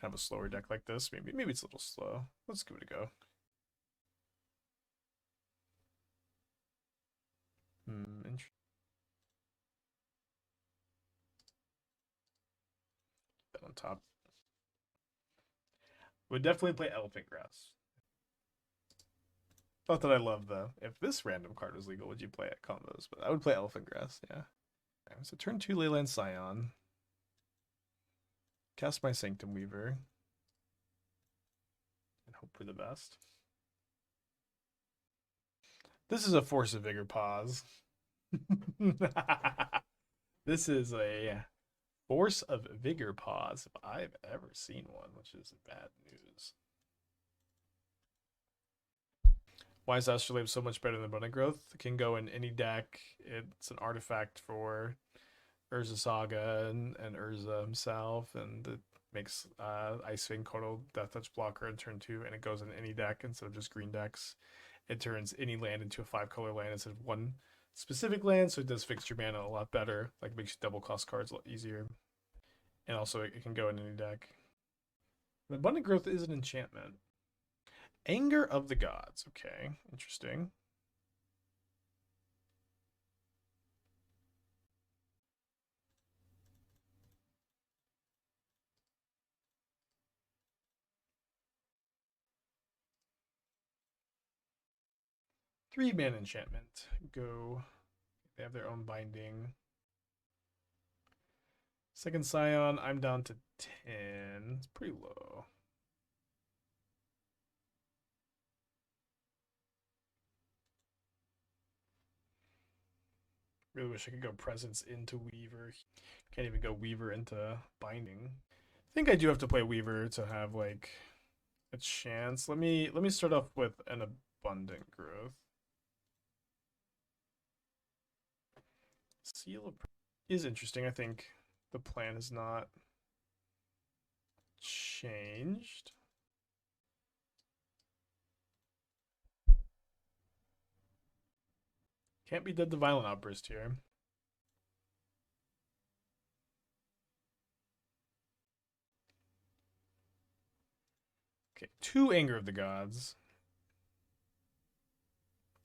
of a slower deck like this. Maybe it's a little slow. Let's give it a go. Interesting. On top. Would definitely play Elephant Grass. Not that I love if this random card was legal, would you play it combos? But I would play Elephant Grass, yeah. Okay, so turn 2 Leyline Scion. Cast my Sanctum Weaver. And hope for the best. This is a Force of Vigor pause. This is a Force of Vigor pause, if I've ever seen one, which is bad news. Why is Astrolabe so much better than Abundant Growth? It can go in any deck. It's an artifact for Urza Saga and Urza himself, and it makes Ice Fang Coatl Death Touch blocker in turn 2, and it goes in any deck instead of just green decks. It turns any land into a 5-color land instead of one specific land, so it does fixture mana a lot better. Like, it makes double cost cards a lot easier. And also, it can go in any deck. And Abundant Growth is an enchantment. Anger of the Gods. Okay, interesting. Three-man enchantment. Go. They have their own binding. Second Scion, I'm down to 10. It's pretty low. Really wish I could go Presence into Weaver. Can't even go Weaver into Binding. I think I do have to play Weaver to have like a chance. Let me start off with an Abundant Growth. Seal of is interesting. I think the plan has not changed. Can't be dead to Violent Outburst here. Okay, 2 Anger of the Gods.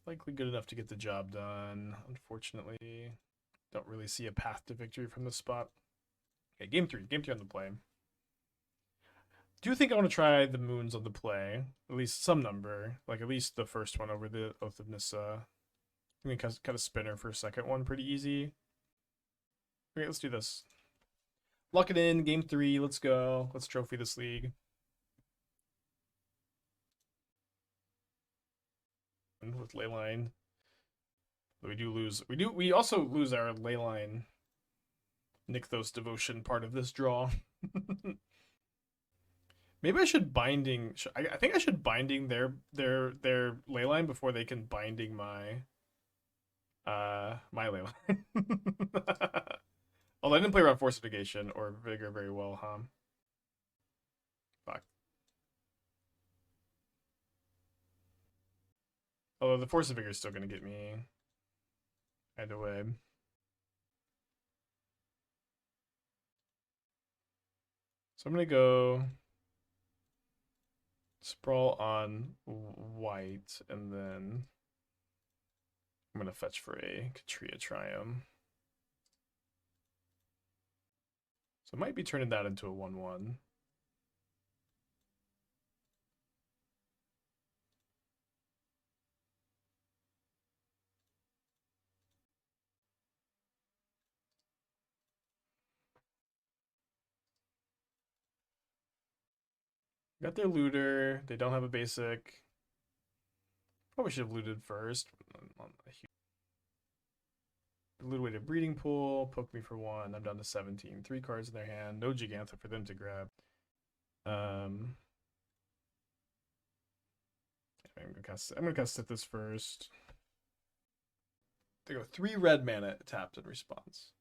Likely good enough to get the job done. Unfortunately, don't really see a path to victory from this spot. Okay, game 3. Game 3 on the play. Do you think I want to try the moons on the play? At least some number. Like at least the first one over the Oath of Nissa. I'm going to cut a spinner for a second one. Pretty easy. Okay, let's do this. Lock it in. Game 3. Let's go. Let's trophy this league. With Leyline. We do lose. We also lose our Leyline Nykthos Devotion part of this draw. Maybe I should binding. I think I should binding their Leyline before they can binding my my Leyline. Although I didn't play around Fortification or Vigor very well, huh? Fuck. Although the Force of Vigor is still gonna get me either way. So I'm gonna go Sprawl on white, and then I'm gonna fetch for a Katria Triumph. So I might be turning that into a 1/1. Got their looter. They don't have a basic. Probably should have looted first. Loot away to Breeding Pool. Poke me for 1. I'm down to 17. 3 cards in their hand. No Gigantha for them to grab. I'm gonna cast it this first. They go 3 red mana tapped in response.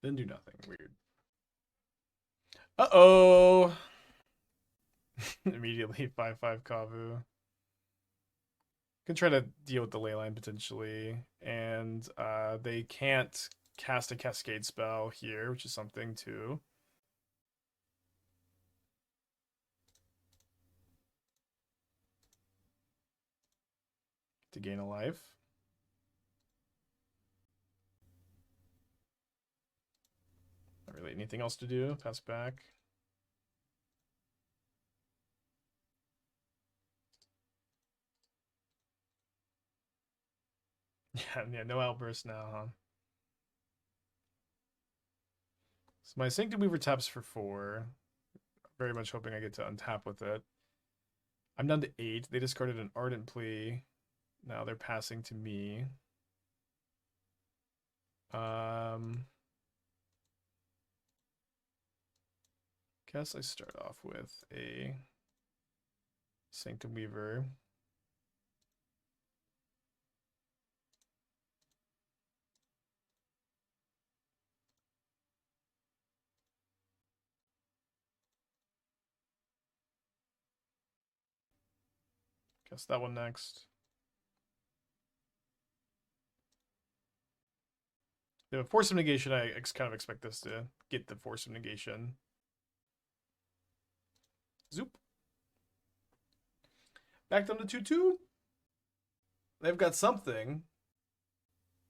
Then do nothing. Weird. Uh-oh. Immediately 5/5 Kavu. Can try to deal with the Leyline potentially. And they can't cast a Cascade spell here, which is something too. To gain a life. Not really anything else to do. Pass back. Yeah, no outburst now, huh? So my Sanctum Weaver taps for 4. Very much hoping I get to untap with it. I'm down to 8. They discarded an Ardent Plea. Now they're passing to me. Guess I start off with a Sanctum Weaver. Guess that one next. The Force of Negation, I kind of expect this to get the Force of Negation. Zoop. Back down to 2/2. They've got something.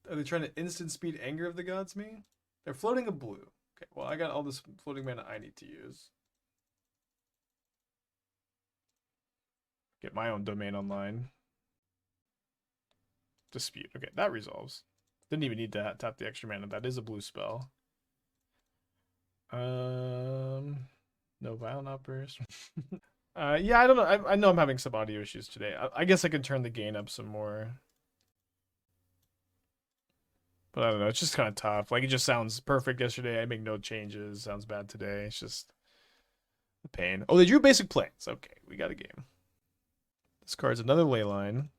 Are they trying to instant speed Anger of the Gods me? They're floating a blue. Okay, well, I got all this floating mana I need to use. Get my own domain online. Dispute. Okay, that resolves. Didn't even need to tap the extra mana. That is a blue spell. No violent outburst. Yeah, I don't know. I know I'm having some audio issues today. I guess I can turn the gain up some more. But I don't know. It's just kind of tough. Like, it just sounds perfect yesterday. I make no changes. Sounds bad today. It's just a pain. Oh, they drew basic planes. Okay, we got a game. This card's another Leyline.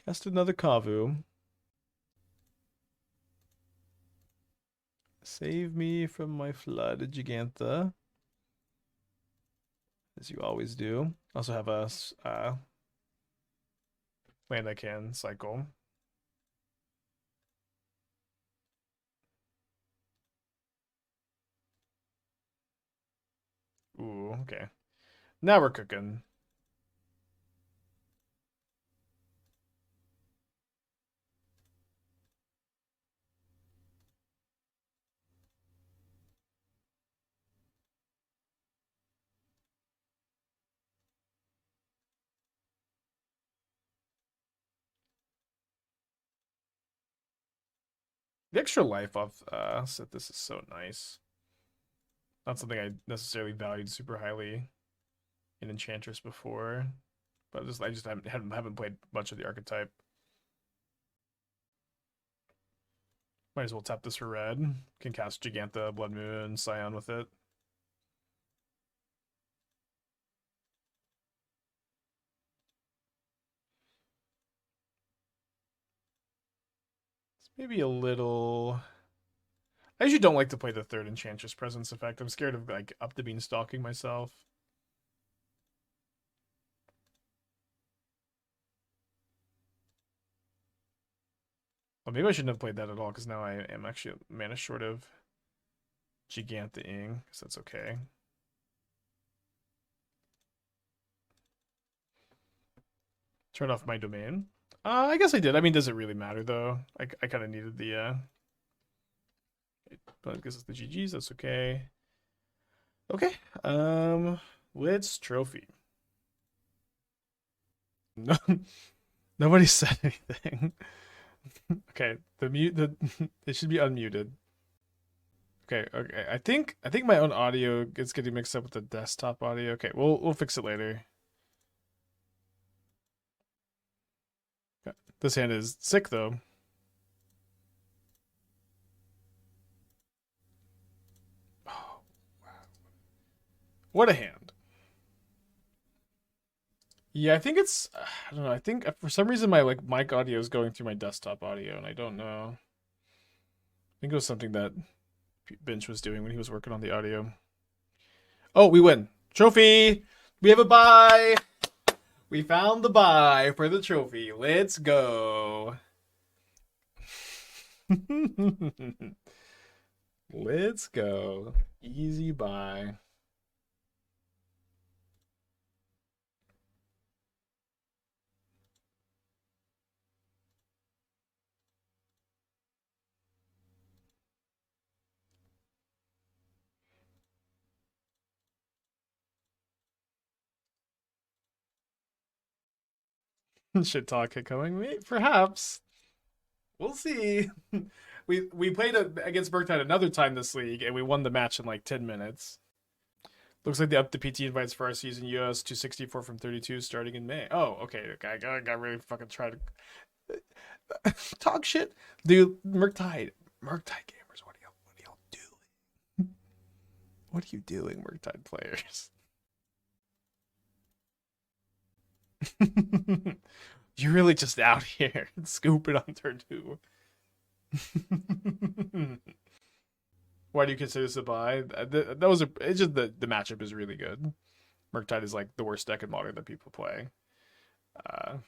Cast another Kavu. Save me from my flood, Gigantha. As you always do. Also have a land I can cycle. Ooh, okay. Now we're cooking. The extra life off set this is so nice. Not something I necessarily valued super highly in Enchantress before, but I just haven't played much of the archetype. Might as well tap this for red. Can cast Gigantha, Blood Moon, Scion with it. It's maybe a little. I usually don't like to play the third Enchantress Presence effect. I'm scared of like up the bean stalking myself. Well, maybe I shouldn't have played that at all because now I am actually mana short of Gigantha-ing, so that's okay. Turn off my domain. I guess I did. I mean, does it really matter though? I kind of needed the but I guess it's the GGs. That's okay. Okay. Let's trophy. No, nobody said anything. Okay, it should be unmuted. Okay. I think my own audio is getting mixed up with the desktop audio. Okay, we'll fix it later. This hand is sick though. Oh, wow. What a hand. Yeah, I think it's I don't know. I think for some reason my like mic audio is going through my desktop audio and I don't know. I think it was something that Bench was doing when he was working on the audio. Oh, we win. Trophy! We have a buy! We found the buy for the trophy. Let's go. Let's go. Easy buy. Shit talk coming. Perhaps. We'll see. We played against Bergtide another time this league, and we won the match in like 10 minutes. Looks like they upped the PT invites for our season US to 64 from 32 starting in May. Oh, okay. I got really fucking tried. Talk shit, dude. Murktide gamers. What are y'all doing? What are you doing, Murktide players? You're really just out here scooping on turn 2. Why do you consider this a buy? That was a. It's just the matchup is really good. Murktide is like the worst deck in Modern that people play. Uh,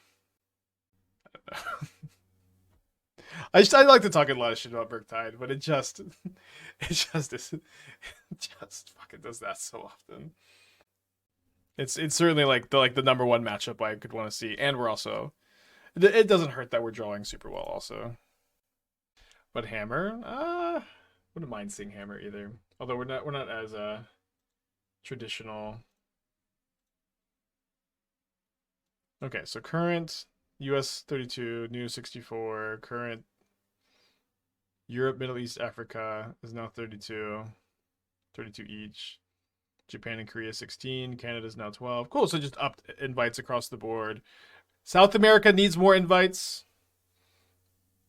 I like to talk a lot of shit about Murktide, but it just fucking does that so often. It's certainly like the number one matchup I could want to see, and we're also it doesn't hurt that we're drawing super well also. But Hammer, wouldn't mind seeing Hammer either. Although we're not as traditional. Okay, so current US 32, new 64, current Europe, Middle East, Africa is now 32, 32 each. Japan and Korea 16, Canada is now 12. Cool, so just upped invites across the board. South America needs more invites.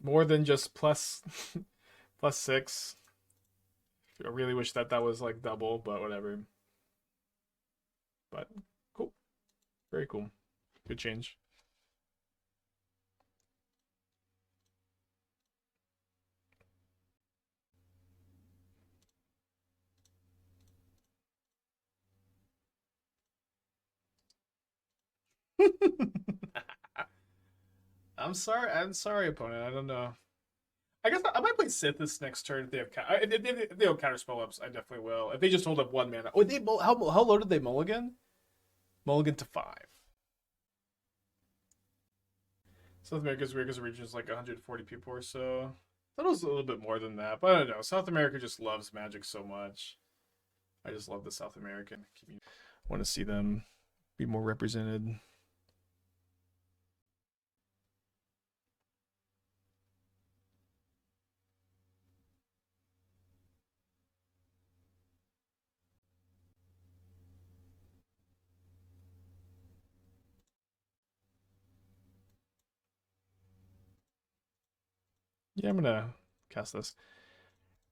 More than just plus 6. I really wish that was like double, but whatever. But cool. Very cool. Good change. I'm sorry, opponent. I don't know. I guess I might play Sith this next turn if they have if they have counter spell ups. I definitely will. If they just hold up 1 mana. Oh, how low did they mulligan? Mulligan to 5. South America's region is like 140 people or so. I thought it was a little bit more than that, but I don't know. South America just loves Magic so much. I just love the South American community. I want to see them be more represented. Yeah, I'm gonna cast this.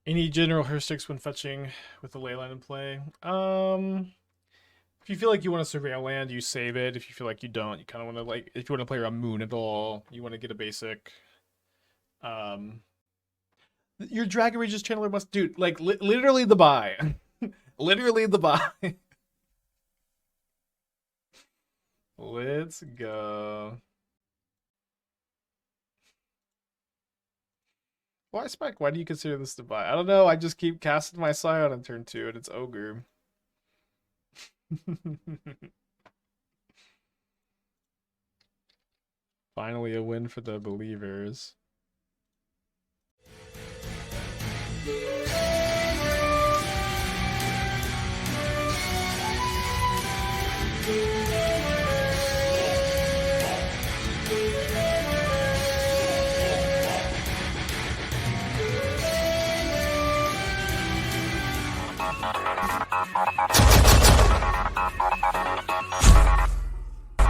Any general heuristics when fetching with the leyline in play? If you feel like you want to surveil land, you save it. If you feel like you don't, you kind of want to like. If you want to play around Moon at all, you want to get a basic. Um, your Dragon Regis Channeler must, dude. Like literally the buy, literally the buy. Let's go. Why Spike? Why do you consider this to buy? I don't know. I just keep casting my Scion on turn 2, and it's Ogre. Finally, a win for the believers.